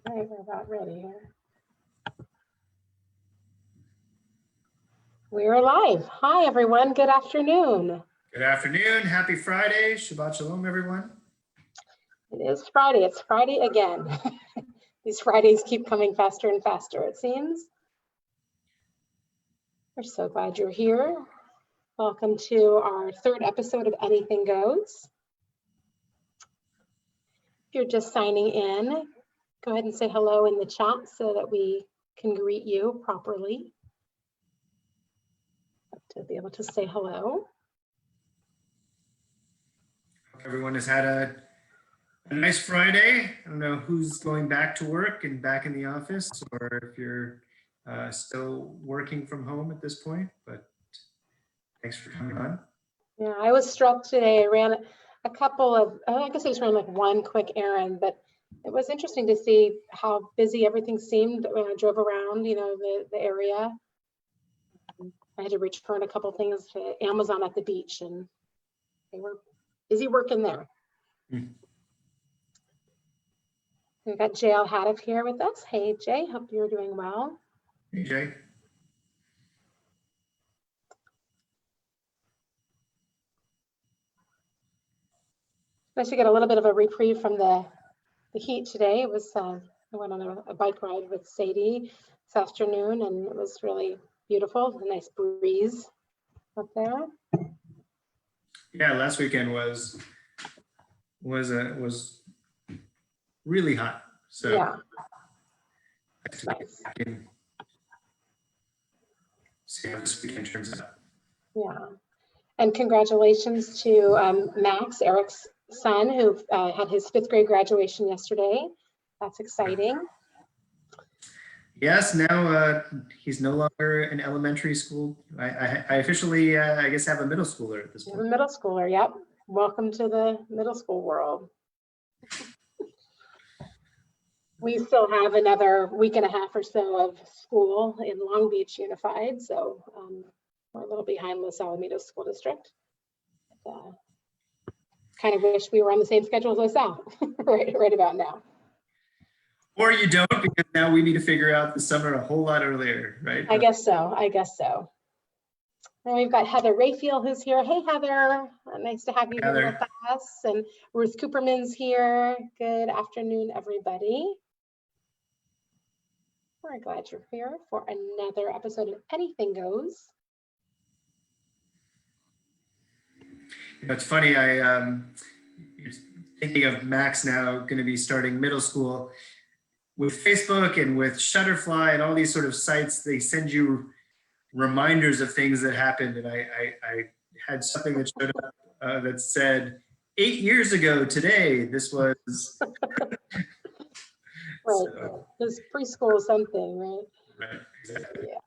All right, we're about ready here. We're live. Hi, everyone. Good afternoon. Good afternoon. Happy Friday. Shabbat Shalom, everyone. It is Friday. It's Friday again. These Fridays keep coming faster and faster, it seems. We're so glad you're here. Welcome to our third episode of Anything Goes. If you're just signing in, go ahead and say hello in the chat so that we can greet you properly. To be able to say hello. Hope everyone has had a nice Friday. I don't know who's going back to work and back in the office, or if you're still working from home at this point, but thanks for coming on. Yeah, I was struck today. I ran a couple of, I guess I just ran like one quick errand, but it was interesting to see how busy everything seemed when I drove around, you know, the area. I had to return a couple things to Amazon at the beach, and they were busy working there. We've got Jay Al-Hadif here with us. Hey, Jay, hope you're doing well. Hey, Jay. Nice to get a little bit of a reprieve from the heat today. It was, I went on a bike ride with Sadie this afternoon, and it was really beautiful. A nice breeze up there. Yeah, last weekend was really hot. So yeah, nice. See how this weekend turns out. Yeah, and congratulations to Max, Eric's son, who had his 5th grade graduation yesterday. That's exciting. Yes, now he's no longer in elementary school. I officially, I guess, have a middle schooler at this point. A middle schooler, yep. Welcome to the middle school world. We still have another week and a half or so of school in Long Beach Unified, so we're a little behind Los Alamitos School District. Kind of wish we were on the same schedule as LaSalle right about now. Or you don't, because now we need to figure out the summer a whole lot earlier, right? I guess so. And we've got Heather Rayfield who's here. Hey, Heather. Nice to have you here with us. And Ruth Cooperman's here. Good afternoon, everybody. We're glad you're here for another episode of Anything Goes. You know, it's funny, I thinking of Max now going to be starting middle school. With Facebook and with Shutterfly and all these sort of sites, they send you reminders of things that happened. And I had something that showed up that said, 8 years ago today, this was. Right, so, this preschool something, right? Right, exactly. Yeah,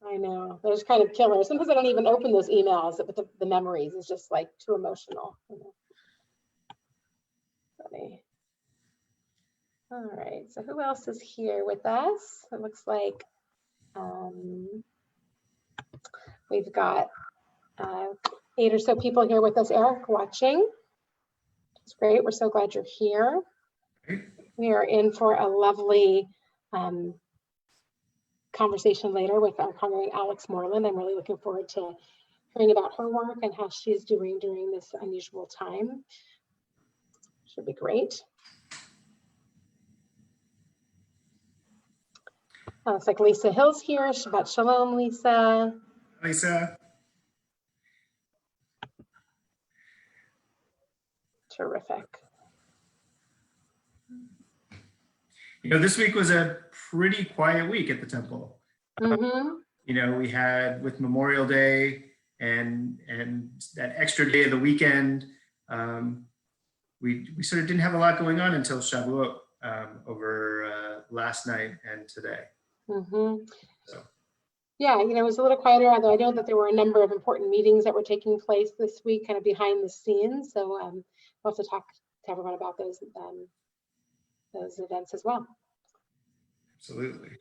I know. Those kind of killers. Sometimes I don't even open those emails, but the memories is just like too emotional. You know? Funny. All right, so who else is here with us? It looks like we've got 8 or so people here with us, Eric, watching. It's great. We're so glad you're here. We are in for a lovely conversation later with our congregant, Alex Moreland. I'm really looking forward to hearing about her work and how she's doing during this unusual time. Should be great. Looks like Lisa Hill's here. Shabbat Shalom, Lisa. Lisa. Terrific. You know, this week was a pretty quiet week at the temple. You know, we had with Memorial Day and that extra day of the weekend, we sort of didn't have a lot going on until Shavuot over last night and today. So. Yeah, you know, it was a little quieter, although I know that there were a number of important meetings that were taking place this week, kind of behind the scenes. So we'll have to talk to everyone about those events as well. Absolutely.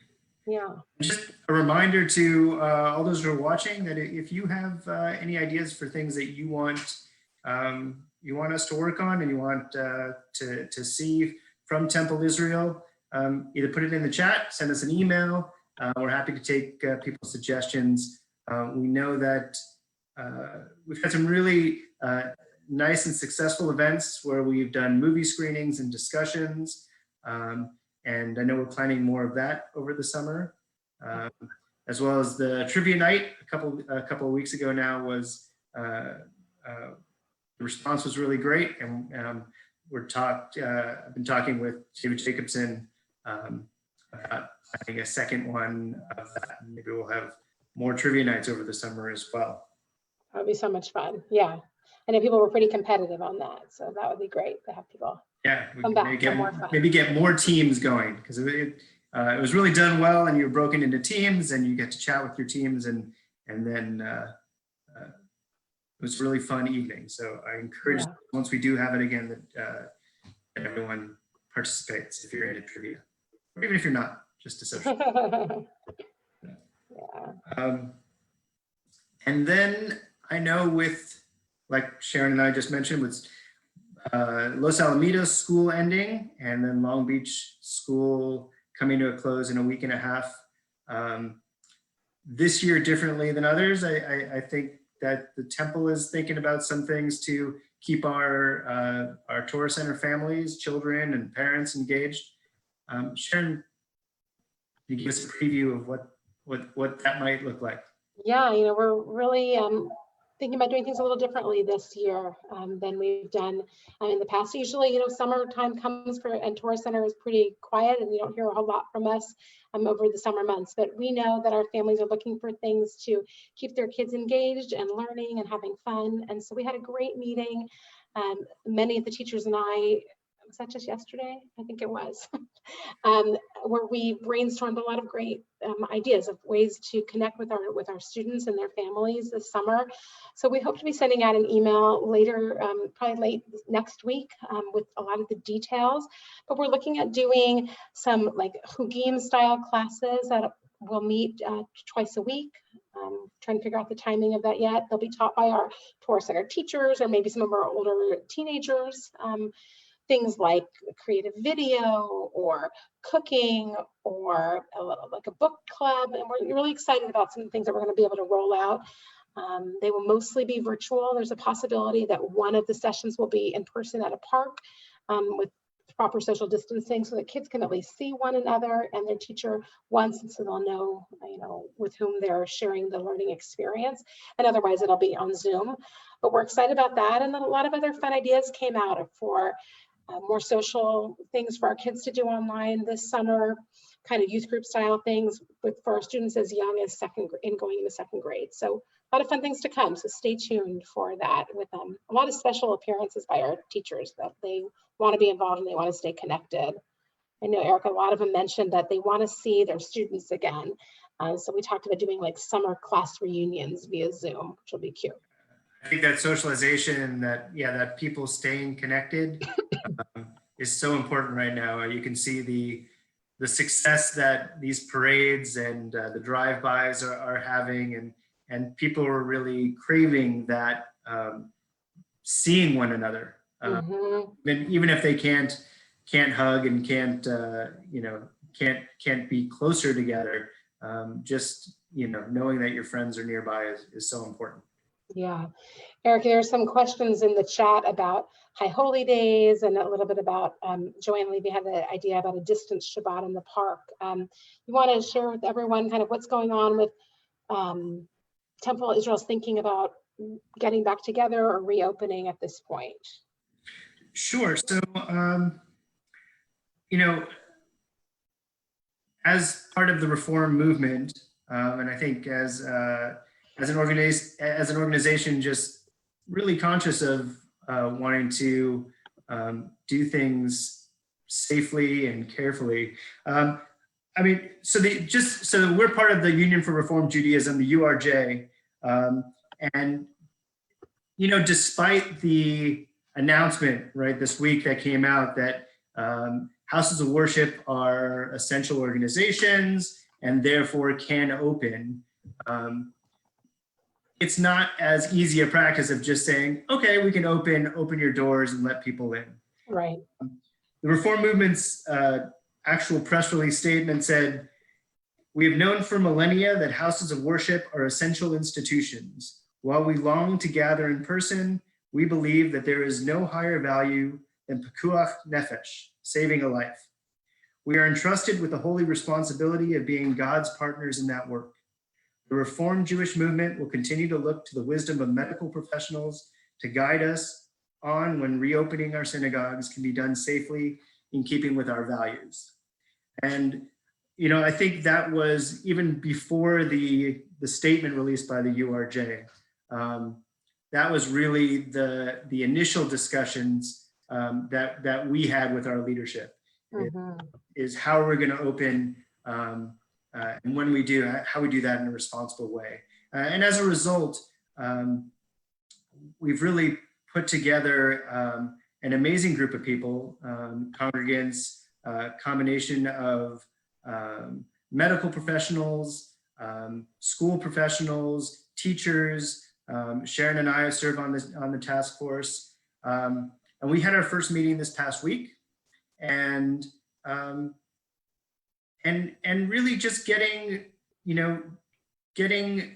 Yeah. Just a reminder to all those who are watching that if you have any ideas for things that you want us to work on and you want to see from Temple Israel, either put it in the chat, send us an email. We're happy to take people's suggestions. We know that we've had some really nice and successful events where we've done movie screenings and discussions. And I know we're planning more of that over the summer, as well as the trivia night a couple of weeks ago now was, the response was really great. And I've been talking with David Jacobson about having a second one of that. Maybe we'll have more trivia nights over the summer as well. That would be so much fun. Yeah. I know people were pretty competitive on that. So that would be great to have people come back for more fun. Maybe get more teams going, because it was really done well, and you're broken into teams and you get to chat with your teams, and then it was a really fun evening. So I encourage, once we do have it again, that everyone participates if you're into trivia, or even if you're not, just to social. And then I know with, like Sharon and I just mentioned, with Los Alamitos school ending and then Long Beach school coming to a close in a week and a half. This year, differently than others, I think that the Temple is thinking about some things to keep our tourist center families, children, and parents engaged. Sharon, can you give us a preview of what that might look like? Yeah, we're really thinking about doing things a little differently this year than we've done in the past. Usually, summertime comes and tourist center is pretty quiet, and you don't hear a whole lot from us over the summer months. But we know that our families are looking for things to keep their kids engaged and learning and having fun. And so we had a great meeting. Many of the teachers and I, was that just yesterday? I think it was, where we brainstormed a lot of great ideas of ways to connect with our students and their families this summer. So we hope to be sending out an email later, probably late next week, with a lot of the details. But we're looking at doing some like Hugim style classes that will meet twice a week. Trying to figure out the timing of that yet. They'll be taught by our tourist center teachers, or maybe some of our older teenagers. Things like creative video or cooking or like a book club. And we're really excited about some things that we're going to be able to roll out. They will mostly be virtual. There's a possibility that one of the sessions will be in person at a park with proper social distancing, so that kids can at least see one another and their teacher once, and so they'll know, with whom they're sharing the learning experience. And otherwise it'll be on Zoom. But we're excited about that. And then a lot of other fun ideas came out for more social things for our kids to do online this summer, kind of youth group style things for our students as young as going into second grade. So a lot of fun things to come. So stay tuned for that, with a lot of special appearances by our teachers that they want to be involved and they want to stay connected. I know, Erica, a lot of them mentioned that they want to see their students again. So we talked about doing like summer class reunions via Zoom, which will be cute. I think that socialization, that people staying connected is so important right now. You can see the success that these parades and the drive-bys are having, and people are really craving that, seeing one another. Even if they can't hug and can't be closer together, just knowing that your friends are nearby is so important. Yeah, Erica, there's some questions in the chat about High Holy Days and a little bit about Joanne Levy had the idea about a distance Shabbat in the park. You want to share with everyone kind of what's going on with Temple Israel's thinking about getting back together or reopening at this point? Sure. So, as part of the reform movement, and I think as an organization, just really conscious of wanting to do things safely and carefully. So we're part of the Union for Reform Judaism, the URJ, and despite the announcement this week that came out that houses of worship are essential organizations and therefore can open. It's not as easy a practice of just saying, okay, we can open your doors and let people in. Right. The Reform Movement's actual press release statement said, "We have known for millennia that houses of worship are essential institutions. While we long to gather in person, we believe that there is no higher value than pekuach nefesh, saving a life. We are entrusted with the holy responsibility of being God's partners in that work. The Reformed Jewish movement will continue to look to the wisdom of medical professionals to guide us on when reopening our synagogues can be done safely in keeping with our values." And I think that was even before the statement released by the URJ. That was really the initial discussions that we had with our leadership. Is how we're going to open, and when we do, how we do that in a responsible way. And as a result, we've really put together an amazing group of people, congregants, combination of medical professionals, school professionals, teachers. Sharon and I serve on the task force, and we had our first meeting this past week, and really just getting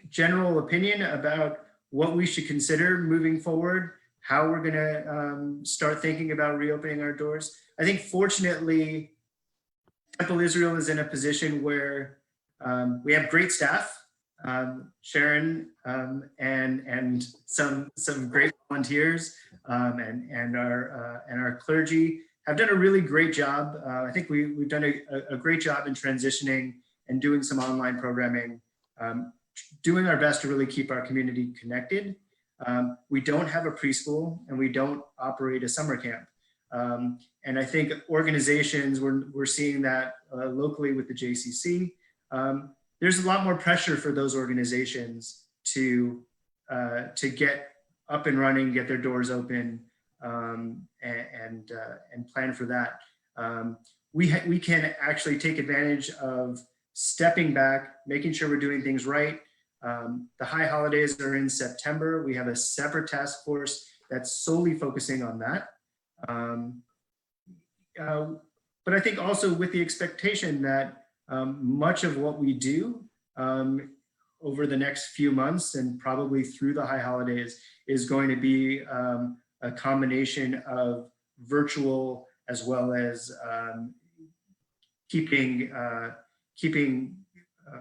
general opinion about what we should consider moving forward, how we're going to start thinking about reopening our doors. I think fortunately, Temple Israel is in a position where we have great staff. Sharon and some great volunteers and our clergy have done a really great job. I think we've done a great job in transitioning and doing some online programming, doing our best to really keep our community connected. We don't have a preschool and we don't operate a summer camp. And I think organizations, we're seeing that locally with the JCC. There's a lot more pressure for those organizations to get up and running, get their doors open, and plan for that. We can actually take advantage of stepping back, making sure we're doing things right. The high holidays are in September. We have a separate task force that's solely focusing on that. But I think also with the expectation that much of what we do over the next few months and probably through the high holidays is going to be a combination of virtual as well as keeping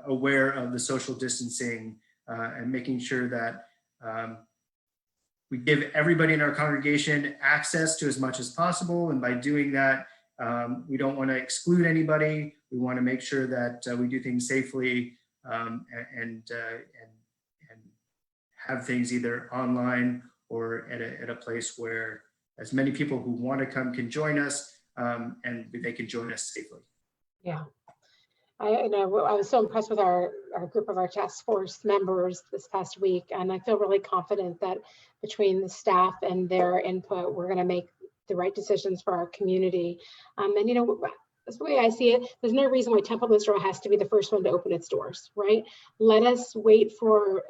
aware of the social distancing and making sure that we give everybody in our congregation access to as much as possible. And by doing that, we don't want to exclude anybody. We want to make sure that we do things safely and have things either online or at a place where as many people who want to come can join us and they can join us safely. Yeah. I was so impressed with our group of our task force members this past week, and I feel really confident that between the staff and their input, we're going to make the right decisions for our community. And that's the way I see it. There's no reason why Temple Israel has to be the first one to open its doors, right? Let us wait for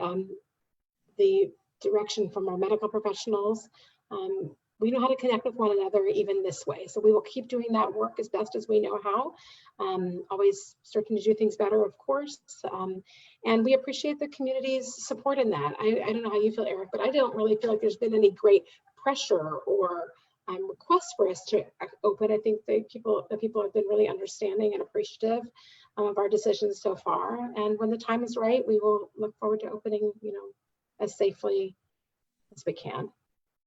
the direction from our medical professionals. We know how to connect with one another even this way. So we will keep doing that work as best as we know how. Always searching to do things better, of course. And we appreciate the community's support in that. I don't know how you feel, Eric, but I don't really feel like there's been any great pressure or requests for us to open. I think the people have been really understanding and appreciative of our decisions so far. And when the time is right, we will look forward to opening, as safely as we can.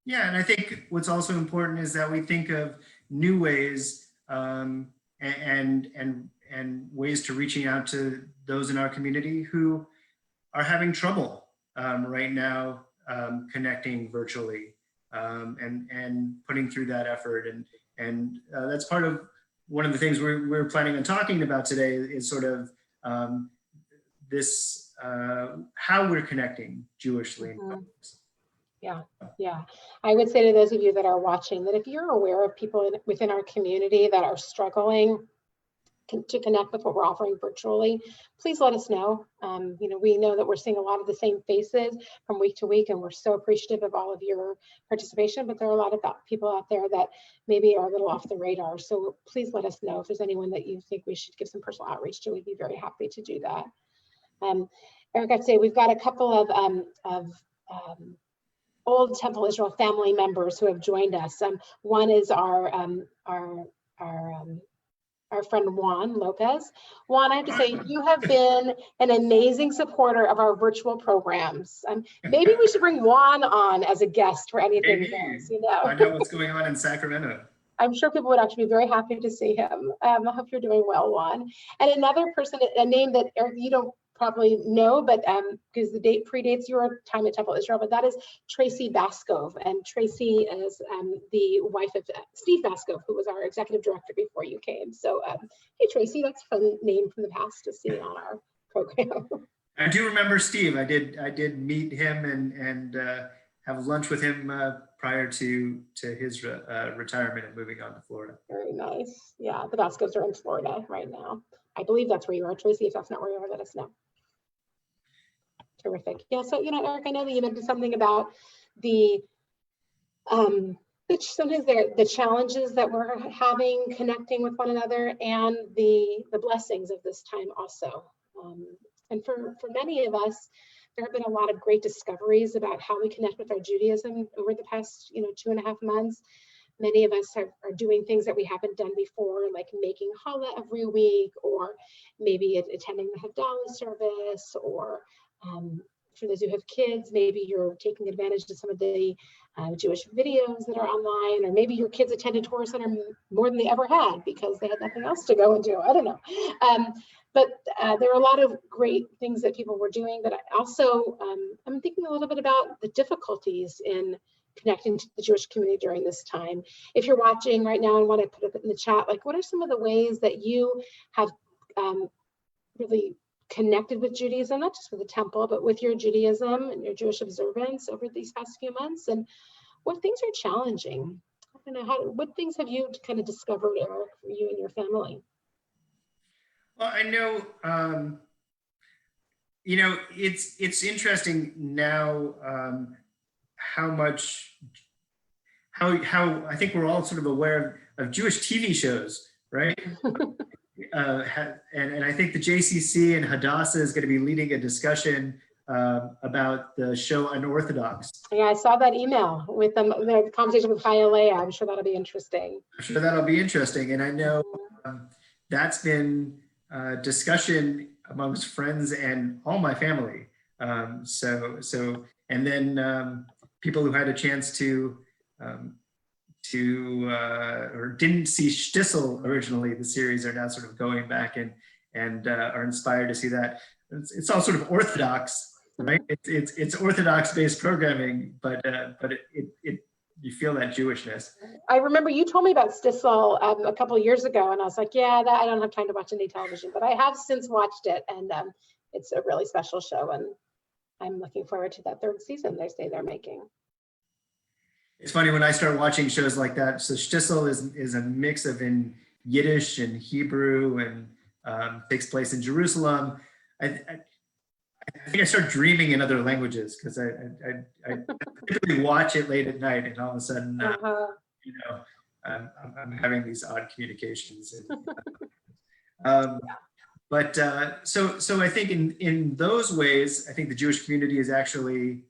Yeah, and I think what's also important is that we think of new ways and ways to reaching out to those in our community who are having trouble right now connecting virtually and putting through that effort. And that's part of one of the things we're planning on talking about today is sort of this, how we're connecting Jewishly. Yeah. I would say to those of you that are watching that if you're aware of people within our community that are struggling to connect with what we're offering virtually, please let us know. We know that we're seeing a lot of the same faces from week to week, and we're so appreciative of all of your participation, but there are a lot of people out there that maybe are a little off the radar. So please let us know if there's anyone that you think we should give some personal outreach to. We'd be very happy to do that. Eric, I'd say we've got a couple of old Temple Israel family members who have joined us. One is our friend Juan Lopez. Juan, I have to say, you have been an amazing supporter of our virtual programs. Maybe we should bring Juan on as a guest for anything goes, I know what's going on in Sacramento. I'm sure people would actually be very happy to see him. I hope you're doing well, Juan. And another person, a name that Eric, you don't probably know, but because the date predates your time at Temple Israel, but that is Tracy Bascov. And Tracy is the wife of Steve Bascov, who was our executive director before you came. So hey, Tracy, that's a fun name from the past to see on our program. I do remember Steve. I did meet him and have lunch with him prior to his retirement and moving on to Florida. Very nice. Yeah, the Bascovs are in Florida right now. I believe that's where you are, Tracy. If that's not where you are, let us know. Terrific. Yeah, so, Eric, I know that you mentioned something about sometimes the challenges that we're having connecting with one another, and the blessings of this time also. And for many of us, there have been a lot of great discoveries about how we connect with our Judaism over the past 2.5 months. Many of us are doing things that we haven't done before, like making challah every week, or maybe attending the Havdalah service, or for those who have kids, maybe you're taking advantage of some of the Jewish videos that are online, or maybe your kids attended Torah Center more than they ever had because they had nothing else to go and do. I don't know. But there are a lot of great things that people were doing, but I also, I'm thinking a little bit about the difficulties in connecting to the Jewish community during this time. If you're watching right now and want to put it in the chat, like, what are some of the ways that you have really connected with Judaism, not just with the temple, but with your Judaism and your Jewish observance over these past few months? And what things are challenging? I don't know, what things have you kind of discovered, Eric, for you and your family? Well, I know, it's interesting now how I think we're all sort of aware of Jewish TV shows, right? And I think the JCC and Hadassah is going to be leading a discussion about the show Unorthodox. Yeah, I saw that email with the conversation with Chaya Leah. I'm sure that'll be interesting. And I know that's been discussion amongst friends and all my family. And then people who had a chance to or didn't see Shtisel originally, the series, are now sort of going back and are inspired to see that. It's all sort of Orthodox, right? It's Orthodox-based programming, but you feel that Jewishness. I remember you told me about Shtisel a couple of years ago, and I was like, yeah, I don't have time to watch any television, but I have since watched it, and it's a really special show, and I'm looking forward to that 3rd season they say they're making. It's funny when I start watching shows like that. So Shtisel is a mix of in Yiddish and Hebrew, and takes place in Jerusalem. I think I start dreaming in other languages because I typically watch it late at night, and all of a sudden, I'm having these odd communications. But so I think in those ways, I think the Jewish community is actually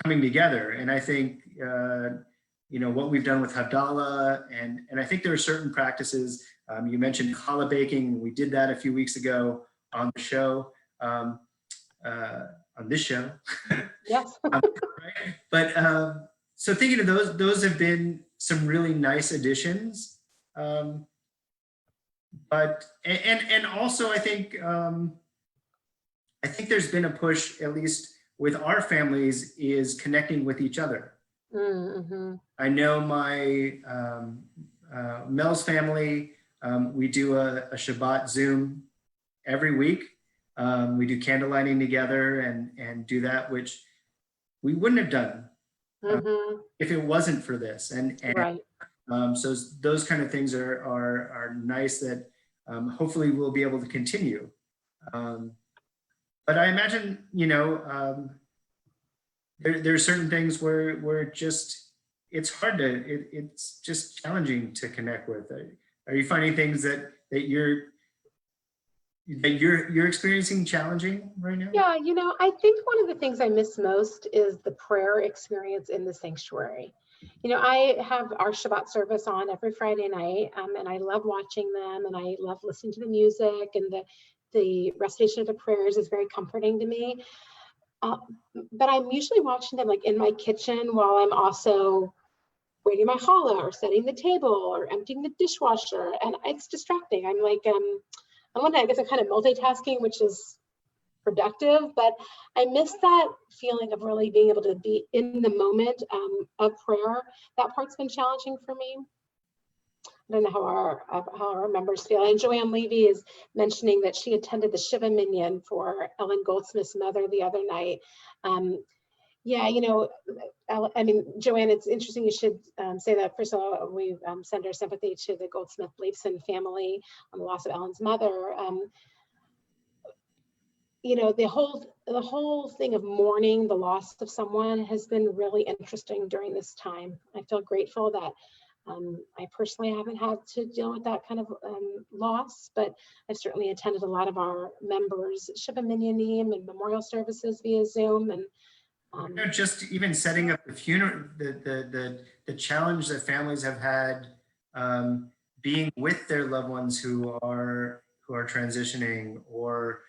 coming together. And I think, what we've done with Havdalah, and I think there are certain practices. You mentioned challah baking. We did that a few weeks ago on the show, on this show. Yes. Right? But so thinking of those have been some really nice additions. But also I think there's been a push, at least with our families, is connecting with each other. Mm-hmm. I know my Mel's family, we do a Shabbat Zoom every week. We do candle lighting together and do that, which we wouldn't have done if it wasn't for this. And right. So those kind of things are nice that hopefully we'll be able to continue. But I imagine, there are certain things where it's hard to, it's just challenging to connect with. Are you finding things that you're experiencing challenging right now? Yeah, I think one of the things I miss most is the prayer experience in the sanctuary. I have our Shabbat service on every Friday night, and I love watching them, and I love listening to the music, and the recitation of the prayers is very comforting to me. But I'm usually watching them like in my kitchen while I'm also waiting my challah or setting the table or emptying the dishwasher, and it's distracting. I'm like, I guess I'm kind of multitasking, which is productive, but I miss that feeling of really being able to be in the moment of prayer. That part's been challenging for me. I don't know how our members feel. And Joanne Levy is mentioning that she attended the Shiva Minyan for Ellen Goldsmith's mother the other night. Yeah, Joanne, it's interesting you should say that. First of all, we send our sympathy to the Goldsmith-Leifson family on the loss of Ellen's mother. The whole thing of mourning the loss of someone has been really interesting during this time. I feel grateful that I personally haven't had to deal with that kind of loss, but I've certainly attended a lot of our members' Shiva Minyanim and memorial services via Zoom. And just even setting up the funeral, the challenge that families have had being with their loved ones who are transitioning, or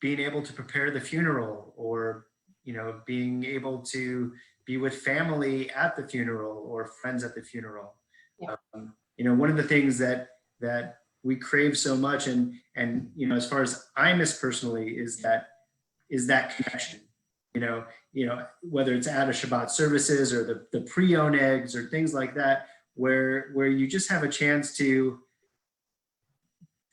being able to prepare the funeral, or being able to be with family at the funeral or friends at the funeral. Yeah. One of the things that we crave so much, and as far as I miss personally, is that connection. Whether it's at a Shabbat services or the pre-oneg or things like that, where you just have a chance to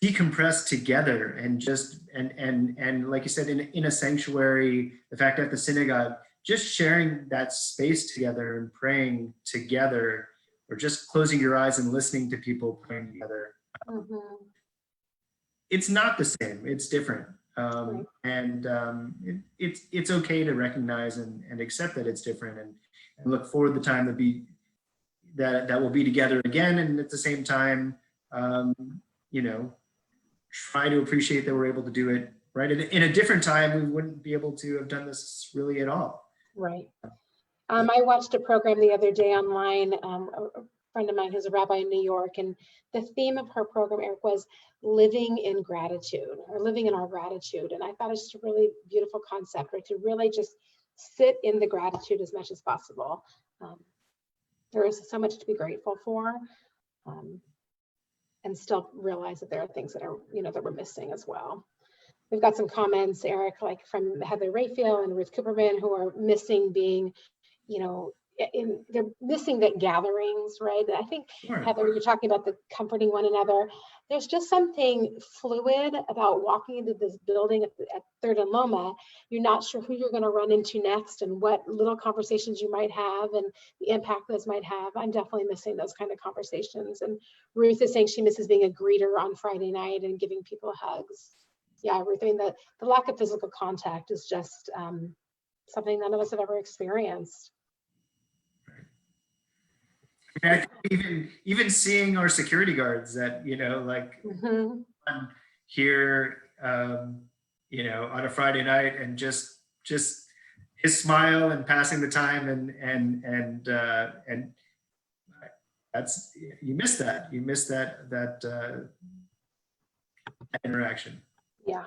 decompress together and just and like you said, in a sanctuary, the fact at the synagogue, just sharing that space together and praying together, or just closing your eyes and listening to people praying together. Mm-hmm. It's not the same, it's different. Right. And it's okay to recognize and accept that it's different, and look forward to the time that we'll be together again, and at the same time, try to appreciate that we're able to do it right. In a different time, we wouldn't be able to have done this really at all. Right. I watched a program the other day online. A friend of mine who's a rabbi in New York, and the theme of her program, Eric, was living in gratitude, or living in our gratitude. And I thought it was just a really beautiful concept, right? To really just sit in the gratitude as much as possible. There is so much to be grateful for, and still realize that there are things that are, that we're missing as well. We've got some comments, Eric, like from Heather Rayfield and Ruth Cooperman, who are missing being, they're missing the gatherings, right? I think, Sure. Heather, you're talking about the comforting one another. There's just something fluid about walking into this building at Third and Loma. You're not sure who you're going to run into next and what little conversations you might have and the impact those might have. I'm definitely missing those kind of conversations. And Ruth is saying she misses being a greeter on Friday night and giving people hugs. Yeah, Ruth, I mean, the lack of physical contact is just something none of us have ever experienced. I think even seeing our security guards that, Mm-hmm. here, on a Friday night, and just his smile and passing the time, and that's, you miss that interaction. Yeah.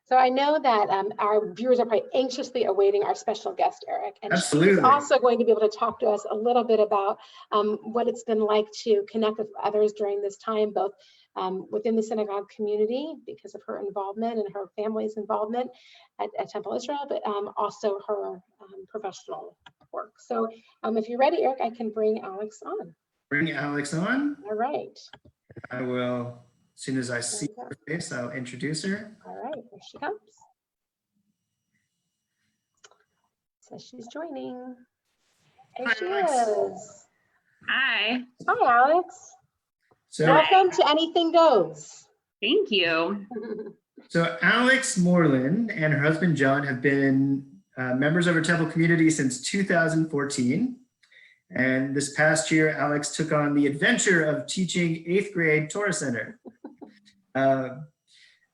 So I know that our viewers are probably anxiously awaiting our special guest, Eric. And Absolutely. she's also going to be able to talk to us a little bit about what it's been like to connect with others during this time, both within the synagogue community because of her involvement and her family's involvement at Temple Israel, but also her professional work. So if you're ready, Eric, I can bring Alex on. Bring Alex on. All right. I will. As soon as I see her face, I'll introduce her. All right, here she comes. So she's joining. There Hi, she Alex. is. Hi, Hi, Alex. So, Welcome to Anything Goes. thank you. Alex Moreland and her husband John have been members of our Temple community since 2014. And this past year, Alex took on the adventure of teaching 8th grade Torah Center.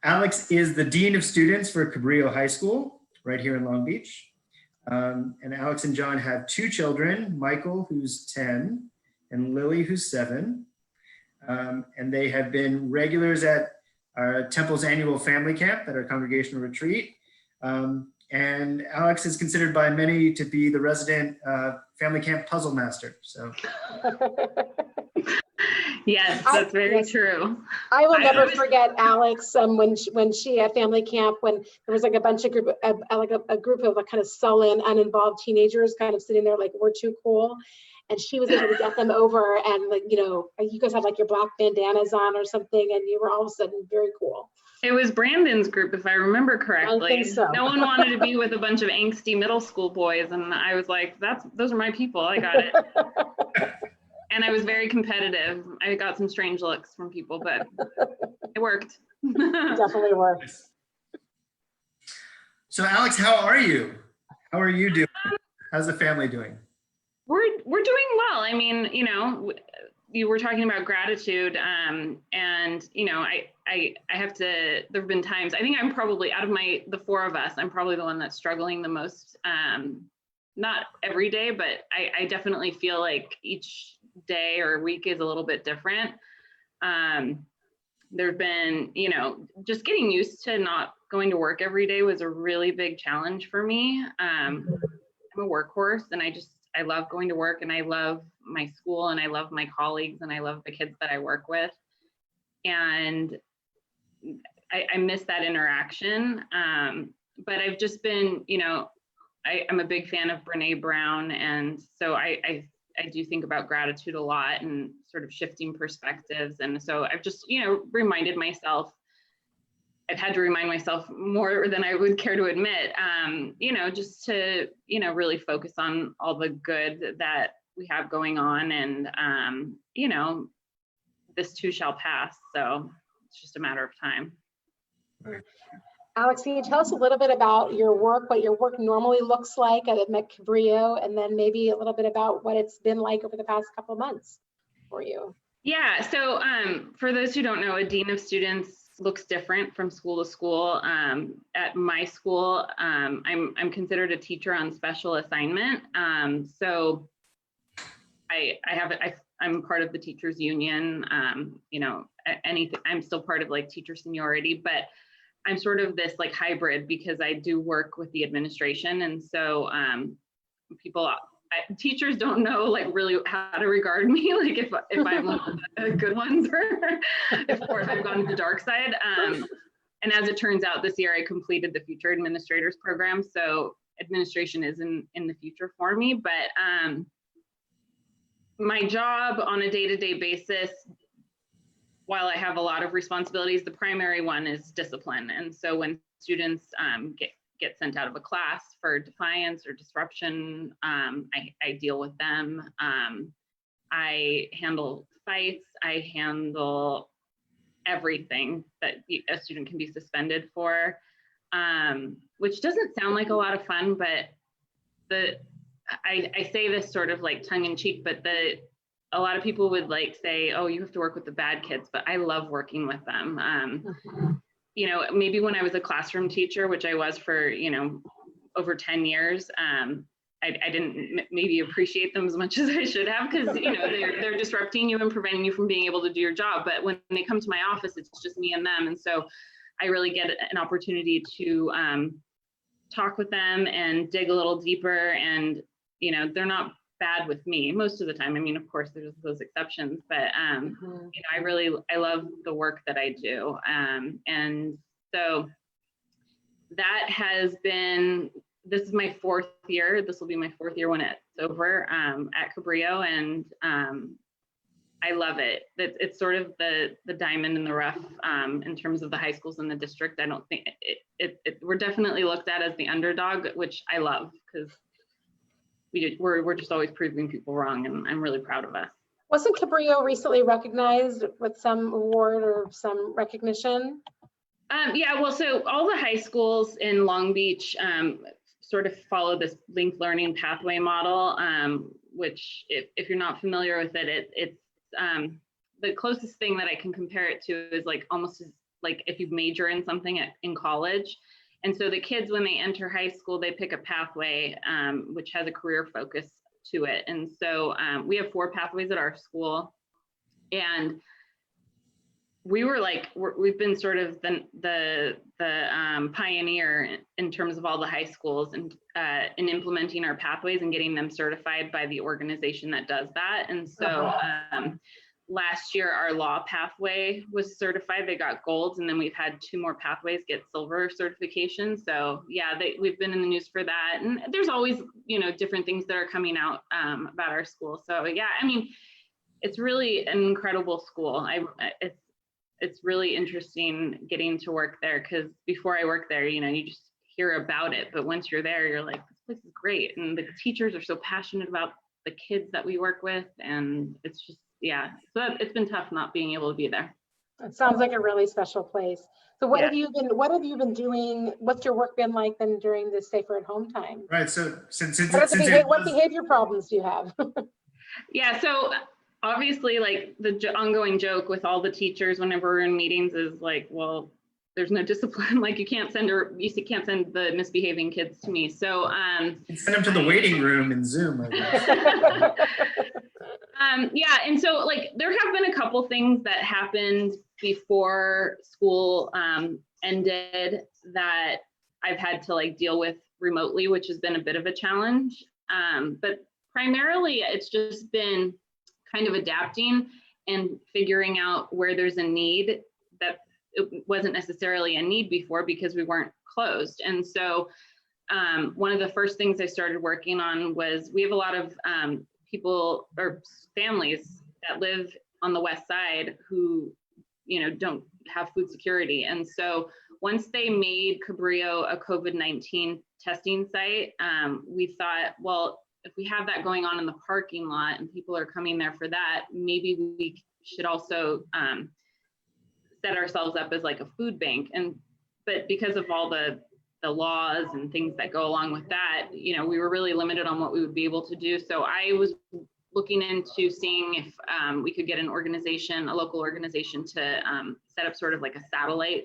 Alex is the Dean of Students for Cabrillo High School, right here in Long Beach. And Alex and John have 2 children, Michael, who's 10, and Lily, who's 7. And they have been regulars at our Temple's annual family camp at our congregational retreat. And Alex is considered by many to be the resident family camp puzzle master. So Yes, that's very true. I will never forget Alex when she at family camp, when there was like a bunch of group of a group of like kind of sullen, uninvolved teenagers kind of sitting there like, we're too cool. And she was able to get them over, and like, you know, you guys had like your black bandanas on or something, and you were all of a sudden very cool. It was Brandon's group, if I remember correctly. I think so. No one wanted to be with a bunch of angsty middle school boys, and I was like, those are my people. I got it. And I was very competitive. I got some strange looks from people, but it worked. Definitely worked. So Alex, how are you? How are you doing? How's the family doing? We're doing well. I mean, you know, you were talking about gratitude, and you know, I have to. There've been times. I think I'm probably out of the 4 of us, I'm probably the one that's struggling the most. Not every day, but I definitely feel like each day or week is a little bit different. There've been, you know, just getting used to not going to work every day was a really big challenge for me. I'm a workhorse, and I love going to work, and I love my school, and I love my colleagues, and I love the kids that I work with. And I miss that interaction. But I've just been, you know, I'm a big fan of Brene Brown. And so I do think about gratitude a lot and sort of shifting perspectives. And so I've just, you know, I've had to remind myself more than I would care to admit, you know, just to, you know, really focus on all the good that we have going on. And, you know, this too shall pass. So it's just a matter of time. Alex, can you tell us a little bit about your work, what your work normally looks like at Cabrillo, and then maybe a little bit about what it's been like over the past couple of months for you? Yeah, so for those who don't know, a dean of students looks different from school to school. At my school, I'm considered a teacher on special assignment. So I'm part of the teachers union. You know, I'm still part of like teacher seniority, but I'm sort of this like hybrid because I do work with the administration. And so teachers don't know like really how to regard me, like if I'm one of the good ones or if I've gone to the dark side. And as it turns out, this year I completed the future administrators program. So administration is in the future for me, but my job on a day-to-day basis, while I have a lot of responsibilities, the primary one is discipline. And so when students get sent out of a class for defiance or disruption, I deal with them. I handle fights. I handle everything that a student can be suspended for, which doesn't sound like a lot of fun, but I say this sort of like tongue in cheek, but a lot of people would like say, oh, you have to work with the bad kids, but I love working with them. You know, maybe when I was a classroom teacher, which I was for, you know, over 10 years, I didn't maybe appreciate them as much as I should have, because, you know, they're disrupting you and preventing you from being able to do your job. But when they come to my office, it's just me and them. And so I really get an opportunity to talk with them and dig a little deeper. And, you know, they're not bad with me most of the time. I mean, of course, there's those exceptions, but you know, I love the work that I do. And so that has been, this is my 4th year. This will be my 4th year when it's over at Cabrillo, and I love it. It's sort of the diamond in the rough in terms of the high schools in the district. I don't think we're definitely looked at as the underdog, which I love, because we're just always proving people wrong, and I'm really proud of us. Wasn't Cabrillo recently recognized with some award or some recognition? Yeah, well, so all the high schools in Long Beach sort of follow this linked learning pathway model, which if you're not familiar with it, it's the closest thing that I can compare it to is like almost like if you major in something in college. And so the kids, when they enter high school, they pick a pathway which has a career focus to it. And so we have 4 pathways at our school, and we've been sort of the pioneer in terms of all the high schools and in implementing our pathways and getting them certified by the organization that does that. And so last year our law pathway was certified, they got gold, and then we've had 2 more pathways get silver certification. So yeah, we've been in the news for that, and there's always, you know, different things that are coming out about our school. So yeah, I mean, it's really an incredible school. It's really interesting getting to work there, because before I worked there, you know, you just hear about it, but once you're there, you're like, this place is great, and the teachers are so passionate about the kids that we work with, and it's just, yeah, so it's been tough not being able to be there. It sounds like a really special place. So what have you been doing? What's your work been like then during this safer at home time? Right. So what behavior problems do you have? Yeah, so obviously, like the ongoing joke with all the teachers whenever we're in meetings is like, well, there's no discipline. Like you can't send the misbehaving kids to me. So send them to the waiting room in Zoom, I guess. Yeah, and so like there have been a couple things that happened before school ended that I've had to like deal with remotely, which has been a bit of a challenge. But primarily it's just been kind of adapting and figuring out where there's a need that it wasn't necessarily a need before because we weren't closed. And so one of the first things I started working on was we have a lot of people or families that live on the west side who, you know, don't have food security. And so once they made Cabrillo a COVID-19 testing site, we thought, well, if we have that going on in the parking lot and people are coming there for that, maybe we should also set ourselves up as like a food bank. But because of all the laws and things that go along with that, you know, we were really limited on what we would be able to do. So I was looking into seeing if we could get a local organization to set up sort of like a satellite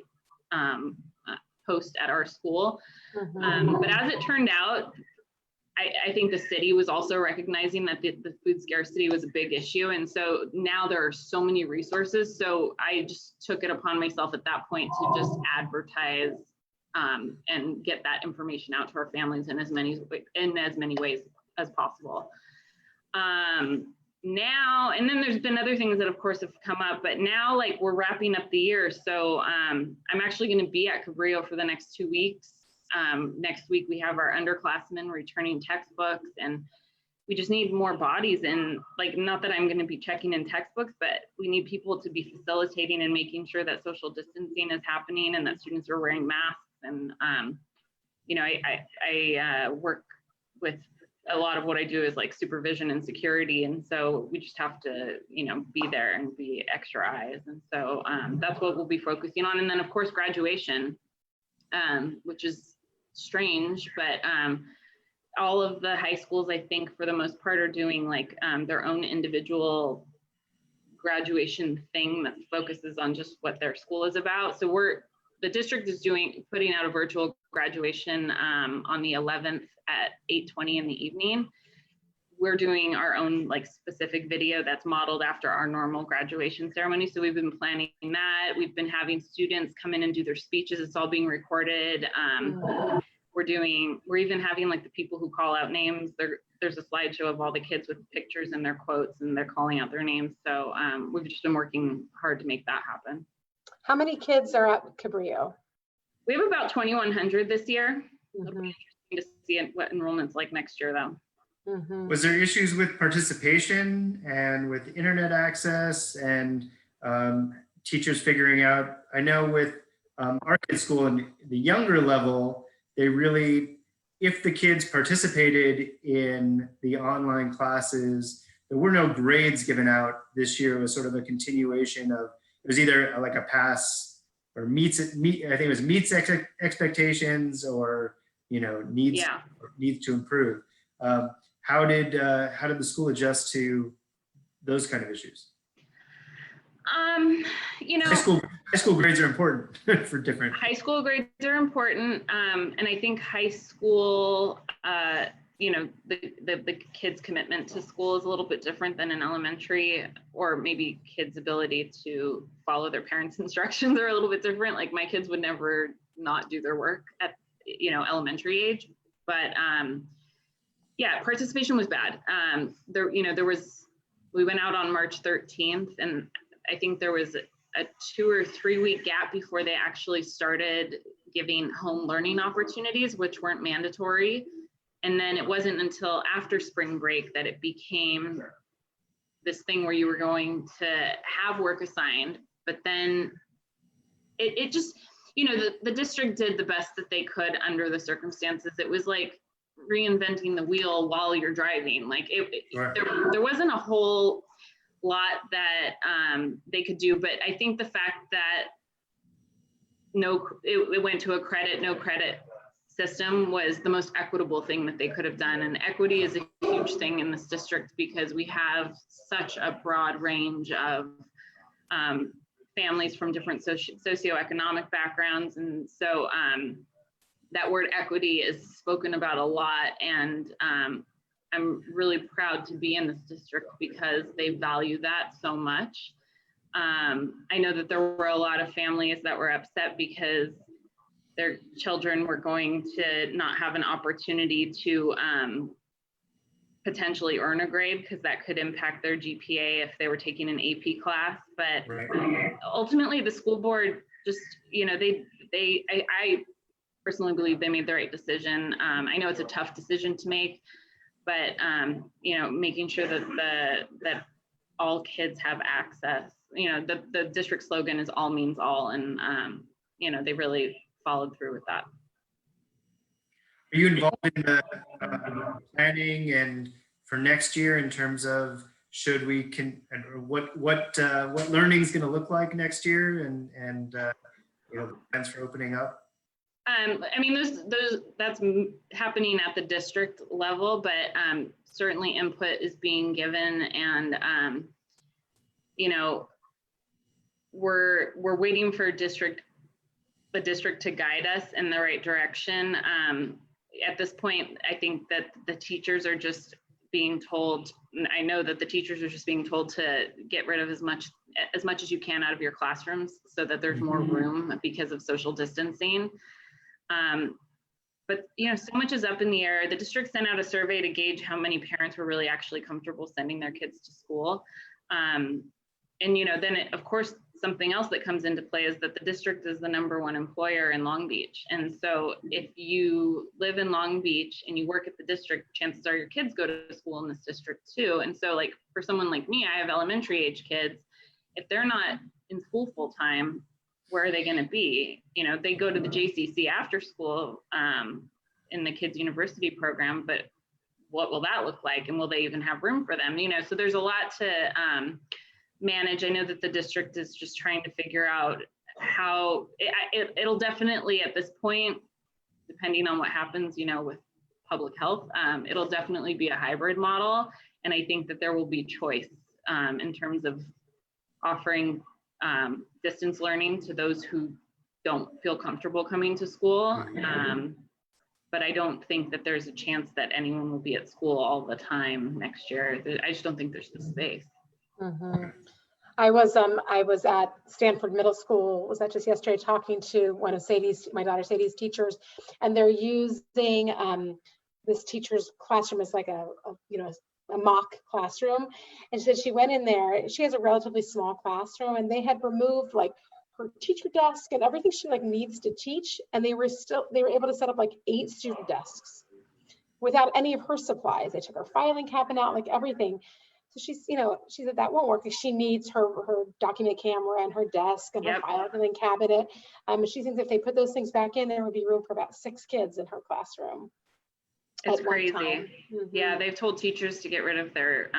post at our school. But as it turned out, I think the city was also recognizing that the food scarcity was a big issue. And so now there are so many resources. So I just took it upon myself at that point to just advertise and get that information out to our families in as many ways as possible. Now, and then there's been other things that of course have come up, but now like we're wrapping up the year. So I'm actually going to be at Cabrillo for the next 2 weeks. Next week we have our underclassmen returning textbooks, and we just need more bodies. And like, not that I'm going to be checking in textbooks, but we need people to be facilitating and making sure that social distancing is happening and that students are wearing masks. And you know, I work with a lot of what I do is like supervision and security, and so we just have to, you know, be there and be extra eyes. And so that's what we'll be focusing on. And then of course graduation, which is strange, but all of the high schools, I think for the most part, are doing like their own individual graduation thing that focuses on just what their school is about. So the district is putting out a virtual graduation on the 11th at 8:20 in the evening. We're doing our own like specific video that's modeled after our normal graduation ceremony. So we've been planning that. We've been having students come in and do their speeches. It's all being recorded. We're even having like the people who call out names. There's a slideshow of all the kids with pictures and their quotes, and they're calling out their names. So we've just been working hard to make that happen. How many kids are at Cabrillo? We have about 2,100 this year. It'll be interesting to see what enrollment's like next year though. Was there issues with participation and with internet access and teachers figuring out? I know with our kids' school and the younger level, they really if the kids participated in the online classes, there were no grades given out this year. It was sort of a continuation of, it was either like a pass or I think it was meets expectations or, you know, needs to improve. How did the school adjust to those kind of issues? You know, high school grades are important for different. High school grades are important. And I think high school, you know, the kids' commitment to school is a little bit different than in elementary, or maybe kids' ability to follow their parents' instructions are a little bit different. Like my kids would never not do their work at, you know, elementary age, but yeah, participation was bad. We went out on March 13th, and I think there was a 2 or 3 week gap before they actually started giving home learning opportunities, which weren't mandatory. And then it wasn't until after spring break that it became this thing where you were going to have work assigned, but then it just, you know, the district did the best that they could under the circumstances. It was like reinventing the wheel while you're driving. Like there wasn't a whole lot that they could do, but I think the fact that it went to a no credit system was the most equitable thing that they could have done. And equity is a huge thing in this district because we have such a broad range of families from different socioeconomic backgrounds. And so that word equity is spoken about a lot. And I'm really proud to be in this district because they value that so much. I know that there were a lot of families that were upset because their children were going to not have an opportunity to potentially earn a grade because that could impact their GPA if they were taking an AP class. But ultimately the school board just, you know, I personally believe they made the right decision. I know it's a tough decision to make, but you know, making sure that all kids have access. You know, the district slogan is all means all, and you know, they really followed through with that. Are you involved in the planning and for next year in terms of should we what learning is going to look like next year, and you know, plans for opening up? I mean, that's happening at the district level, but certainly input is being given, and you know, we're waiting for the district to guide us in the right direction. At this point, I think that the teachers are just being told, I know that the teachers are just being told to get rid of as much as you can out of your classrooms so that there's more room because of social distancing. But you know, so much is up in the air. The district sent out a survey to gauge how many parents were really actually comfortable sending their kids to school. And you know, then of course, something else that comes into play is that the district is the #1 employer in Long Beach. And so if you live in Long Beach and you work at the district, chances are your kids go to school in this district too. And so like for someone like me, I have elementary age kids. If they're not in school full time, where are they going to be? You know, they go to the JCC after school in the kids university program, but what will that look like? And will they even have room for them? You know, so there's a lot to manage. I know that the district is just trying to figure out how it'll definitely at this point, depending on what happens, you know, with public health, it'll definitely be a hybrid model. And I think that there will be choice in terms of offering distance learning to those who don't feel comfortable coming to school. But I don't think that there's a chance that anyone will be at school all the time next year. I just don't think there's the space. I was at Stanford Middle School, was that just yesterday, talking to one of my daughter Sadie's teachers, and they're using this teacher's classroom as like a mock classroom. And she said she went in there, she has a relatively small classroom, and they had removed like her teacher desk and everything she like needs to teach, and they were able to set up like 8 student desks without any of her supplies. They took her filing cabinet out, like everything. So she said that won't work because she needs her document camera and her desk and her filing cabinet. She thinks if they put those things back in, there would be room for about 6 kids in her classroom. It's at one crazy. time. Yeah, they've told teachers to get rid of their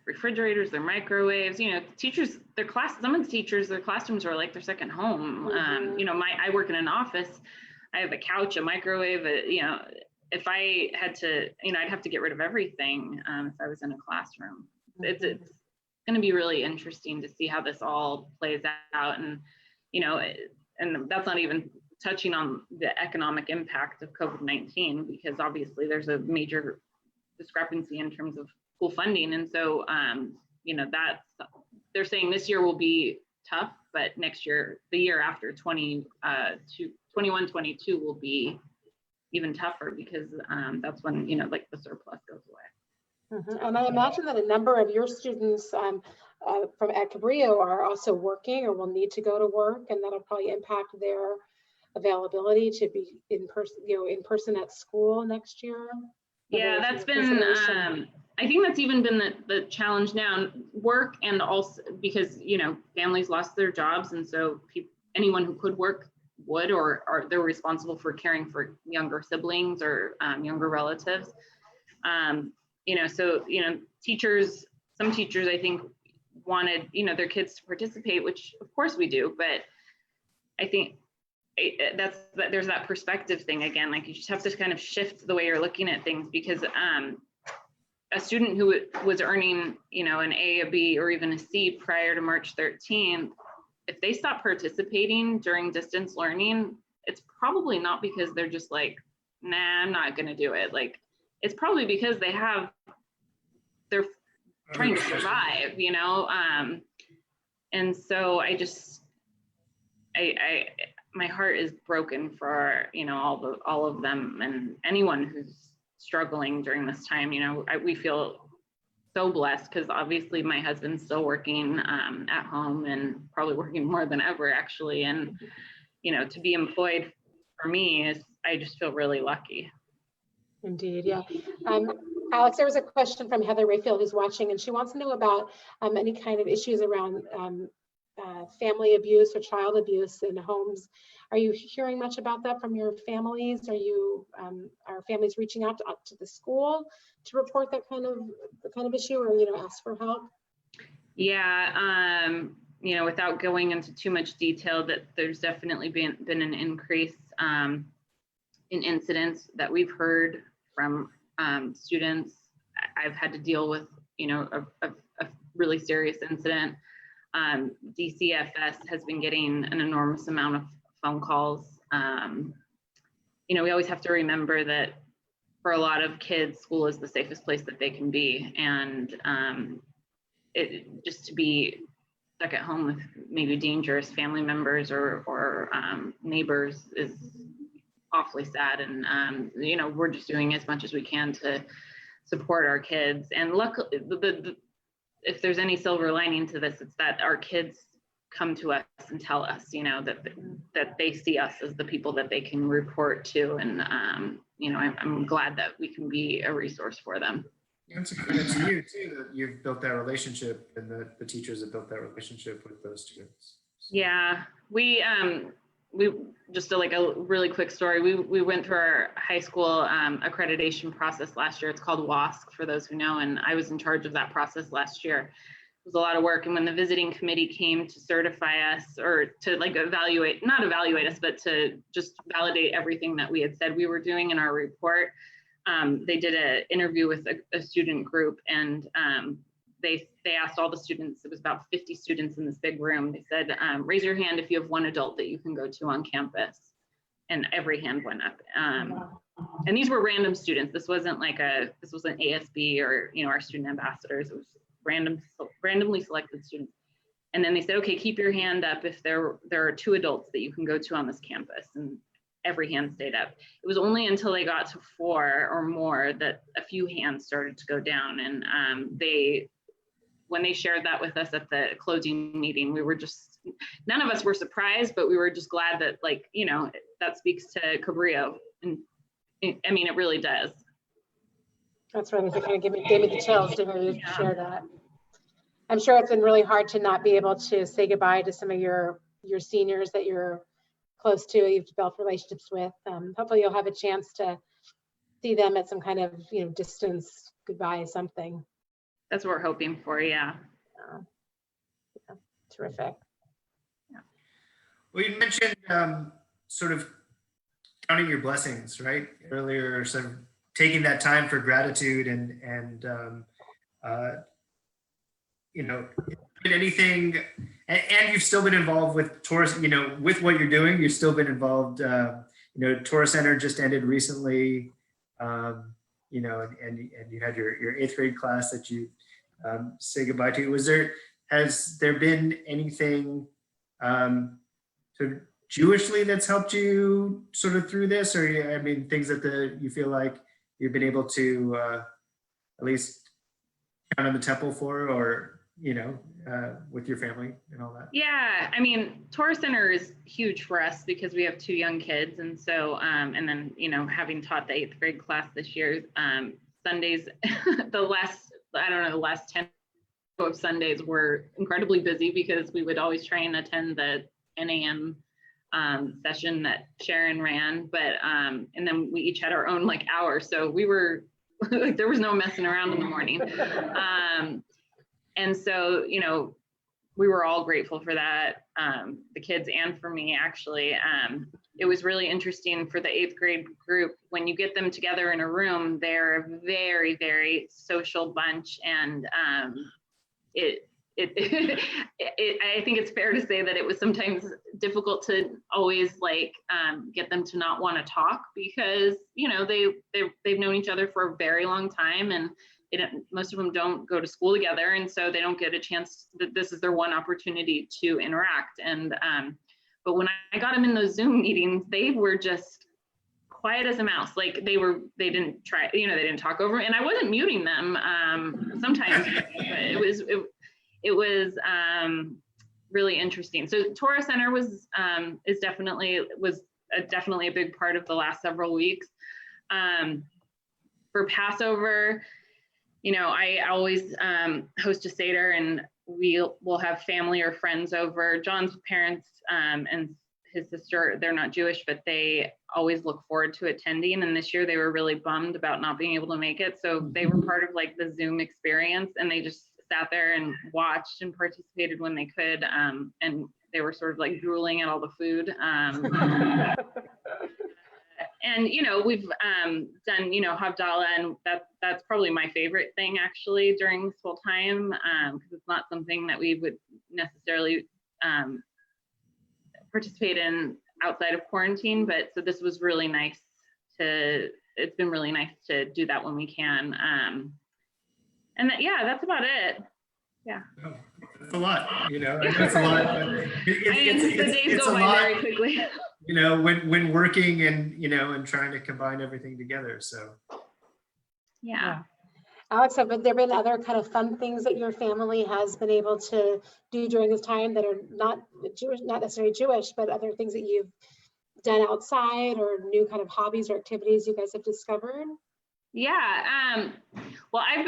refrigerators, their microwaves. You know, teachers, some of the teachers, their classrooms are like their second home. You know, I work in an office. I have a couch, a microwave. You know, if I had to, you know, I'd have to get rid of everything if I was in a classroom. It's going to be really interesting to see how this all plays out, and you know, and that's not even touching on the economic impact of COVID-19, because obviously there's a major discrepancy in terms of school funding. And so, you know, they're saying this year will be tough, but next year, the year after 21-22 will be even tougher, because that's when, you know, like the surplus goes away. And I imagine that a number of your students from at Cabrillo are also working or will need to go to work, and that'll probably impact their availability to be in person, you know, in person at school next year. Yeah, that's been, I think that's even been the challenge now, work, and also because, you know, families lost their jobs. And so anyone who could work would, or they're responsible for caring for younger siblings or younger relatives. You know, so, you know, some teachers, I think, wanted, you know, their kids to participate, which of course we do, but I think there's that perspective thing again. Like, you just have to kind of shift the way you're looking at things, because a student who was earning, you know, an A, a B, or even a C prior to March 13th, if they stop participating during distance learning, it's probably not because they're just like, nah, I'm not going to do it. Like, it's probably because they're trying to survive, you know? And so my heart is broken for, you know, all of them, and anyone who's struggling during this time. You know, we feel so blessed, because obviously my husband's still working at home, and probably working more than ever, actually. And, you know, to be employed for me I just feel really lucky. Indeed, yeah. Alex, there was a question from Heather Rayfield who's watching, and she wants to know about any kind of issues around family abuse or child abuse in homes. Are you hearing much about that from your families? Are families reaching out to the school to report that kind of issue, or, you know, ask for help? Yeah, you know, without going into too much detail, that there's definitely been an increase in incidents that we've heard from students. I've had to deal with, you know, a really serious incident. DCFS has been getting an enormous amount of phone calls. You know, we always have to remember that for a lot of kids, school is the safest place that they can be. And just to be stuck at home with maybe dangerous family members or neighbors is awfully sad. And, you know, we're just doing as much as we can to support our kids. And luckily, if there's any silver lining to this, it's that our kids come to us and tell us, you know, that they see us as the people that they can report to. And, you know, I'm glad that we can be a resource for them. It's a credit to you too, that you've built that relationship, and that the teachers have built that relationship with those students. Yeah, we just like a really quick story. We went through our high school accreditation process last year. It's called WASC, for those who know, and I was in charge of that process last year. It was a lot of work. And when the visiting committee came to certify us, or to like not evaluate us, but to just validate everything that we had said we were doing in our report, they did an interview with a student group, and they asked all the students, it was about 50 students in this big room. They said, raise your hand if you have one adult that you can go to on campus. And every hand went up. And these were random students. This wasn't ASB or, you know, our student ambassadors. It was randomly selected students. And then they said, okay, keep your hand up if there are 2 adults that you can go to on this campus. And every hand stayed up. It was only until they got to 4 or more that a few hands started to go down. And when they shared that with us at the closing meeting, we were just, none of us were surprised, but we were just glad that, like, you know, that speaks to Cabrillo. And I mean, it really does. That's right. It kind of gave me the chills to hear you share that. I'm sure it's been really hard to not be able to say goodbye to some of your seniors that you're close to, you've developed relationships with. Hopefully you'll have a chance to see them at some kind of, distance goodbye, something. That's what we're hoping for. Yeah. Yeah, terrific. Well, you mentioned sort of counting your blessings, right? Earlier, sort of taking that time for gratitude and did anything, and you've still been involved with Taurus, with what you're doing, you've still been involved, Taurus Center just ended recently, and you had your 8th grade class that you say goodbye to. Has there been anything sort of Jewishly that's helped you sort of through this, or things that you feel like you've been able to at least count on the temple for, or with your family and all that? Yeah, Taurus Center is huge for us because we have 2 young kids, and so and then having taught the 8th grade class this year, Sundays the last 10 of Sundays were incredibly busy because we would always try and attend the 10 a.m. Session that Sharon ran, but and then we each had our own hour, so we were like, there was no messing around in the morning. And so, we were all grateful for that, the kids and for me, actually. It was really interesting for the 8th grade group. When you get them together in a room, they're a very, very social bunch. And I think it's fair to say that it was sometimes difficult to always get them to not want to talk because, they've known each other for a very long time, and most of them don't go to school together, and so they don't get a chance. That this is their one opportunity to interact. And but when I got them in those Zoom meetings, they were just quiet as a mouse. They didn't try, they didn't talk over, and I wasn't muting them sometimes, but it was really interesting. So Taurus Center was definitely a big part of the last several weeks. For Passover, I always host a Seder, and we'll have family or friends over. John's parents and his sister, they're not Jewish, but they always look forward to attending. And this year they were really bummed about not being able to make it. So they were part of the Zoom experience, and they just sat there and watched and participated when they could. And they were sort of drooling at all the food. And, we've done, Havdalah, and that's probably my favorite thing actually during this whole time, because it's not something that we would necessarily participate in outside of quarantine. But so this was really nice it's been really nice to do that when we can. And that's about it. Yeah. Oh, that's a lot, it's a lot. The days go by very quickly. When working and trying to combine everything together. So. Yeah. Alex, have there been other kind of fun things that your family has been able to do during this time that are not Jewish, not necessarily Jewish, but other things that you've done outside, or new kind of hobbies or activities you guys have discovered? Yeah. Well, I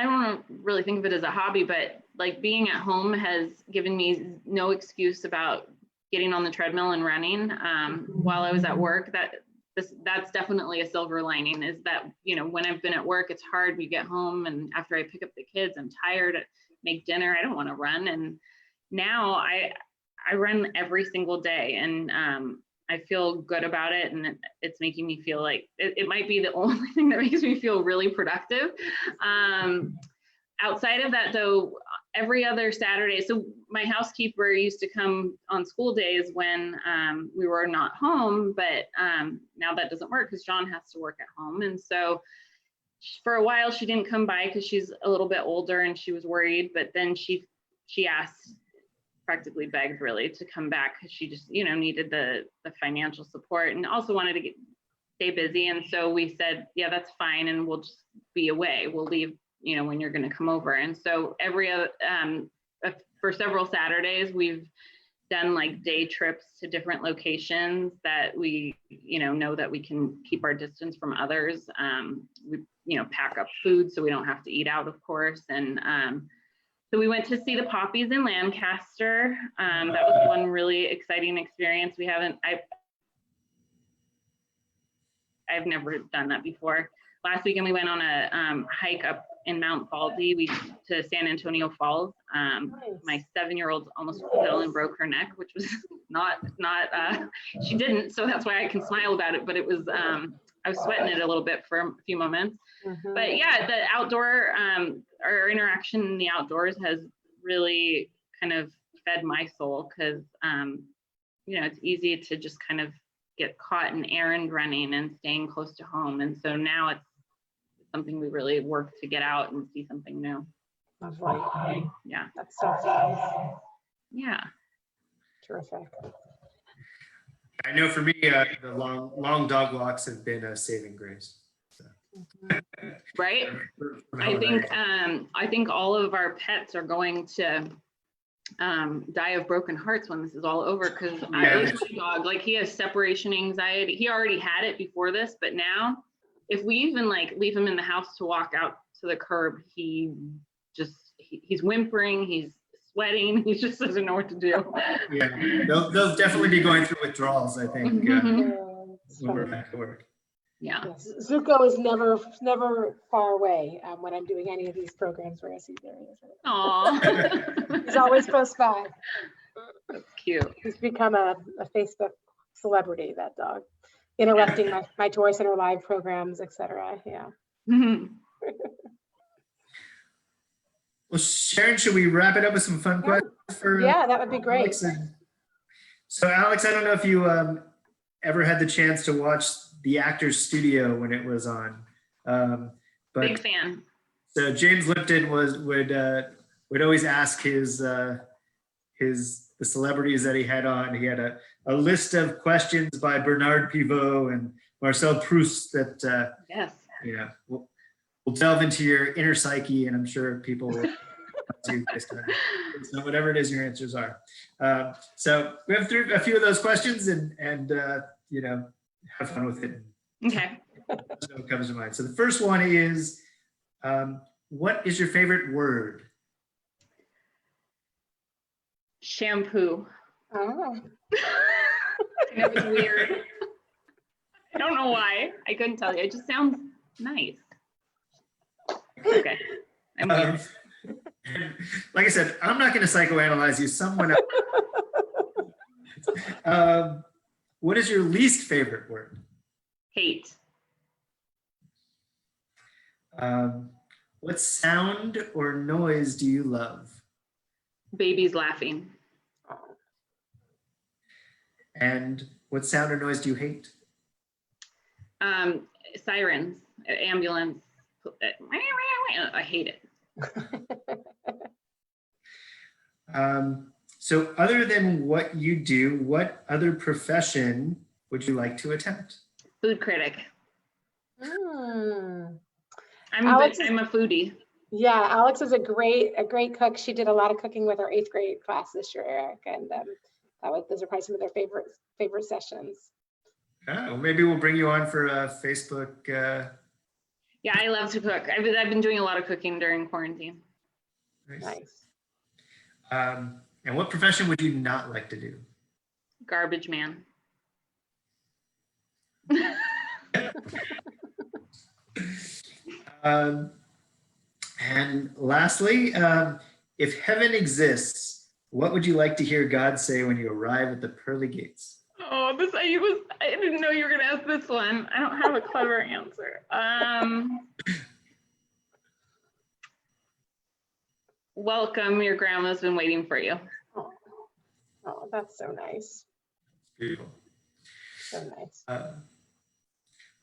don't really think of it as a hobby, but being at home has given me no excuse about getting on the treadmill and running while I was at work. That's definitely a silver lining, is that, when I've been at work, it's hard. We get home, and after I pick up the kids, I'm tired, make dinner, I don't want to run. And now I run every single day, and I feel good about it, and it's making me feel like it might be the only thing that makes me feel really productive. Outside of that, though, every other Saturday, so my housekeeper used to come on school days when we were not home, but now that doesn't work because John has to work at home. And so for a while she didn't come by because she's a little bit older and she was worried, but then she asked, practically begged really, to come back because she just needed the financial support and also wanted to stay busy. And so we said, yeah, that's fine, and we'll just be away, we'll leave when you're going to come over. And so for several Saturdays we've done day trips to different locations that we know that we can keep our distance from others. We pack up food so we don't have to eat out, of course. And so we went to see the poppies in Lancaster. That was one really exciting experience. I've never done that before. Last weekend we went on a hike up in Mount Baldy to San Antonio Falls. My 7-year-old almost fell and broke her neck, which was not she didn't, so that's why I can smile about it, but it was I was sweating it a little bit for a few moments. But yeah, the outdoor our interaction in the outdoors has really kind of fed my soul, because you know, it's easy to just kind of get caught in errand running and staying close to home, and so now it's something we really work to get out and see something new. Lovely. Yeah. That's so nice. Yeah. Terrific. I know for me, the long dog walks have been a saving grace. So. Right. I think all of our pets are going to die of broken hearts when this is all over, because my dog, like, he has separation anxiety. He already had it before this, but now if we even like leave him in the house to walk out to the curb, he's whimpering, he's sweating, he just doesn't know what to do. Yeah, they'll definitely be going through withdrawals, I think, when we're back to work. Yeah. Yes. Zuko is never far away when I'm doing any of these programs where I see there he is. Aww. He's always close by. That's cute. He's become a Facebook celebrity, that dog, interrupting my Toy Center Live programs, etc. Yeah. Well, Sharon, should we wrap it up with some fun questions for? Yeah, that would be great. Alex? So, Alex, I don't know if you ever had the chance to watch the Actors Studio when it was on. But big fan. So James Lipton would always ask the celebrities that he had on. He had a list of questions by Bernard Pivot and Marcel Proust that yes, you know, we'll delve into your inner psyche, and I'm sure people will do based on so whatever it is your answers are. So we have through a few of those questions, and you know, have fun with it. Okay. So it comes to mind. So the first one is, what is your favorite word? Shampoo. Oh. I know it's weird. I don't know why. I couldn't tell you. It just sounds nice. Okay. Like I said, I'm not going to psychoanalyze you. Someone else. What is your least favorite word? Hate. What sound or noise do you love? Babies laughing. And what sound or noise do you hate? Sirens, ambulance. I hate it. So other than what you do, what other profession would you like to attempt? Food critic. Mm. I'm a foodie. Yeah, Alex is a great cook. She did a lot of cooking with our 8th grade class this year, Eric, and those are probably some of their favorite sessions. Well, maybe we'll bring you on for a Facebook. Yeah, I love to cook. I've been doing a lot of cooking during quarantine. Nice. And what profession would you not like to do? Garbage man. And lastly, if heaven exists, what would you like to hear God say when you arrive at the pearly gates? Oh, I didn't know you were gonna ask this one. I don't have a clever answer. Welcome, your grandma's been waiting for you. Oh, that's so nice. Beautiful. So nice.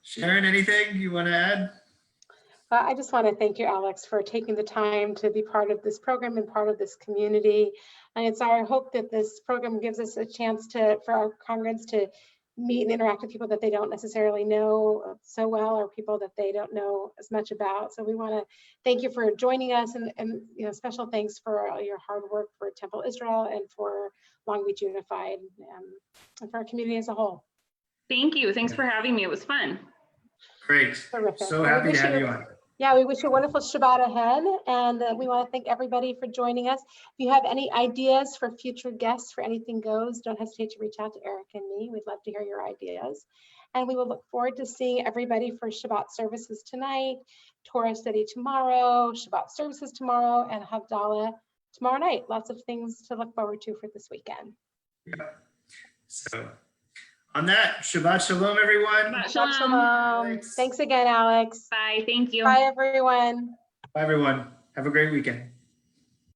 Sharon, anything you want to add? I just want to thank you, Alex, for taking the time to be part of this program and part of this community. And it's our hope that this program gives us a chance for our congregants to meet and interact with people that they don't necessarily know so well, or people that they don't know as much about. So we want to thank you for joining us, and you know, special thanks for all your hard work for Temple Israel and for Long Beach Unified, and for our community as a whole. Thank you. Thanks for having me. It was fun. Great. Terrific. So happy to have you on. Yeah, we wish you a wonderful Shabbat ahead, and we want to thank everybody for joining us. If you have any ideas for future guests for Anything Goes, don't hesitate to reach out to Eric and me. We'd love to hear your ideas. And we will look forward to seeing everybody for Shabbat services tonight, Torah study tomorrow, Shabbat services tomorrow, and Havdalah tomorrow night. Lots of things to look forward to for this weekend. Yeah. So on that, Shabbat Shalom, everyone. Shabbat Shabbat Shalom. Shalom. Alex. Thanks again, Alex. Bye. Thank you. Bye, everyone. Bye, everyone. Have a great weekend.